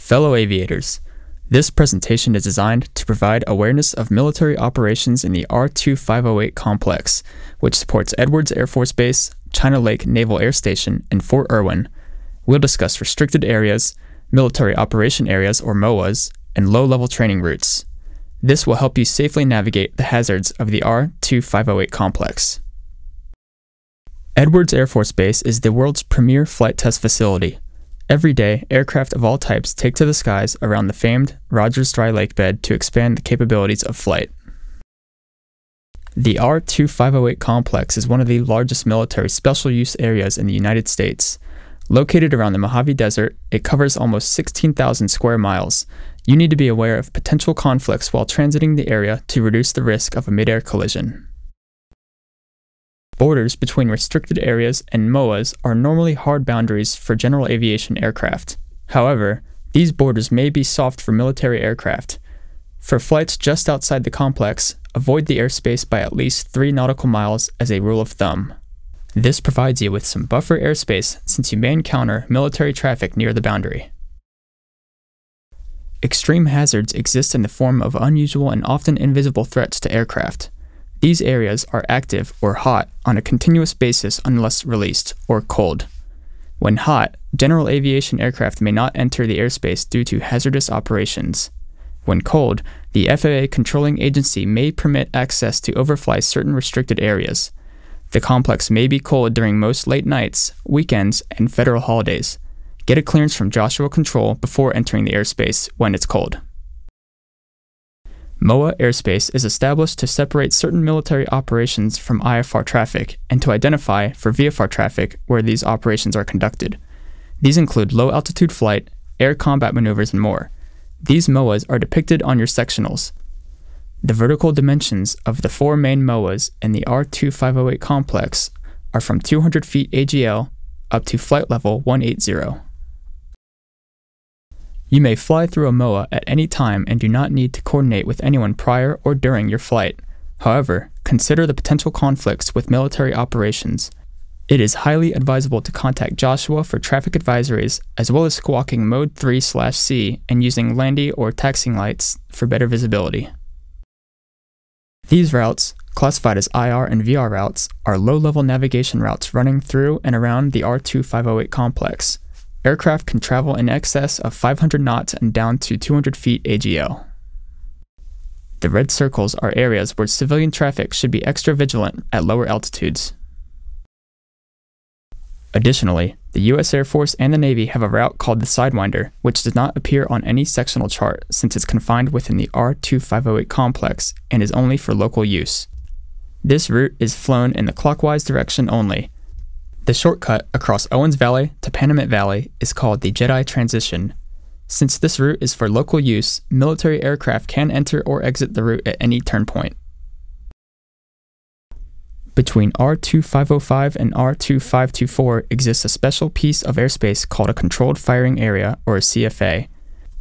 Fellow aviators, this presentation is designed to provide awareness of military operations in the R-2508 complex, which supports Edwards Air Force Base, China Lake Naval Air Station, and Fort Irwin. We'll discuss restricted areas, military operation areas or MOAs, and low-level training routes. This will help you safely navigate the hazards of the R-2508 complex. Edwards Air Force Base is the world's premier flight test facility. Every day, aircraft of all types take to the skies around the famed Rogers Dry Lake bed to expand the capabilities of flight. The R-2508 complex is one of the largest military special use areas in the United States. Located around the Mojave Desert, it covers almost 16,000 square miles. You need to be aware of potential conflicts while transiting the area to reduce the risk of a mid-air collision. Borders between restricted areas and MOAs are normally hard boundaries for general aviation aircraft. However, these borders may be soft for military aircraft. For flights just outside the complex, avoid the airspace by at least 3 nautical miles as a rule of thumb. This provides you with some buffer airspace since you may encounter military traffic near the boundary. Extreme hazards exist in the form of unusual and often invisible threats to aircraft. These areas are active or hot on a continuous basis unless released, or cold. When hot, general aviation aircraft may not enter the airspace due to hazardous operations. When cold, the FAA controlling agency may permit access to overfly certain restricted areas. The complex may be cold during most late nights, weekends, and federal holidays. Get a clearance from Joshua Control before entering the airspace when it's cold. MOA airspace is established to separate certain military operations from IFR traffic and to identify for VFR traffic where these operations are conducted. These include low-altitude flight, air combat maneuvers, and more. These MOAs are depicted on your sectionals. The vertical dimensions of the 4 main MOAs in the R-2508 complex are from 200 feet AGL up to flight level 180. You may fly through a MOA at any time and do not need to coordinate with anyone prior or during your flight. However, consider the potential conflicts with military operations. It is highly advisable to contact Joshua for traffic advisories, as well as squawking Mode 3/C and using landy or taxiing lights for better visibility. These routes, classified as IR and VR routes, are low-level navigation routes running through and around the R-2508 complex. Aircraft can travel in excess of 500 knots and down to 200 feet AGL. The red circles are areas where civilian traffic should be extra vigilant at lower altitudes. Additionally, the U.S. Air Force and the Navy have a route called the Sidewinder, which does not appear on any sectional chart since it's confined within the R-2508 complex and is only for local use. This route is flown in the clockwise direction only. The shortcut across Owens Valley to Panamint Valley is called the Jedi Transition. Since this route is for local use, military aircraft can enter or exit the route at any turn point. Between R-2505 and R-2524 exists a special piece of airspace called a Controlled Firing Area, or a CFA.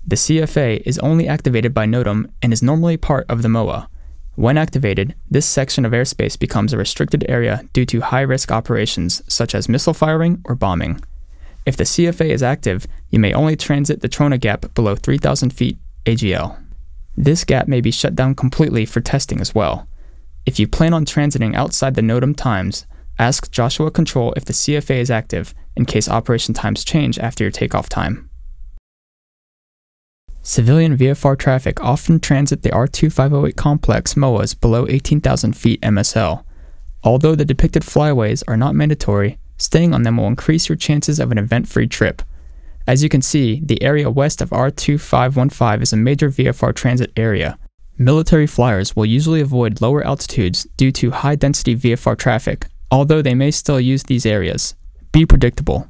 The CFA is only activated by NOTAM and is normally part of the MOA. When activated, this section of airspace becomes a restricted area due to high-risk operations such as missile firing or bombing. If the CFA is active, you may only transit the Trona gap below 3,000 feet AGL. This gap may be shut down completely for testing as well. If you plan on transiting outside the NOTAM times, ask Joshua Control if the CFA is active in case operation times change after your takeoff time. Civilian VFR traffic often transit the R-2508 complex MOAs below 18,000 feet MSL. Although the depicted flyways are not mandatory, staying on them will increase your chances of an event-free trip. As you can see, the area west of R-2515 is a major VFR transit area. Military flyers will usually avoid lower altitudes due to high-density VFR traffic, although they may still use these areas. Be predictable.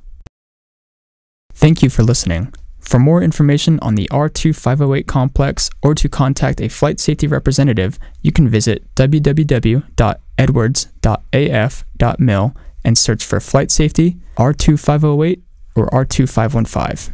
Thank you for listening. For more information on the R-2508 complex or to contact a flight safety representative, you can visit www.edwards.af.mil and search for Flight Safety, R-2508, or R-2515.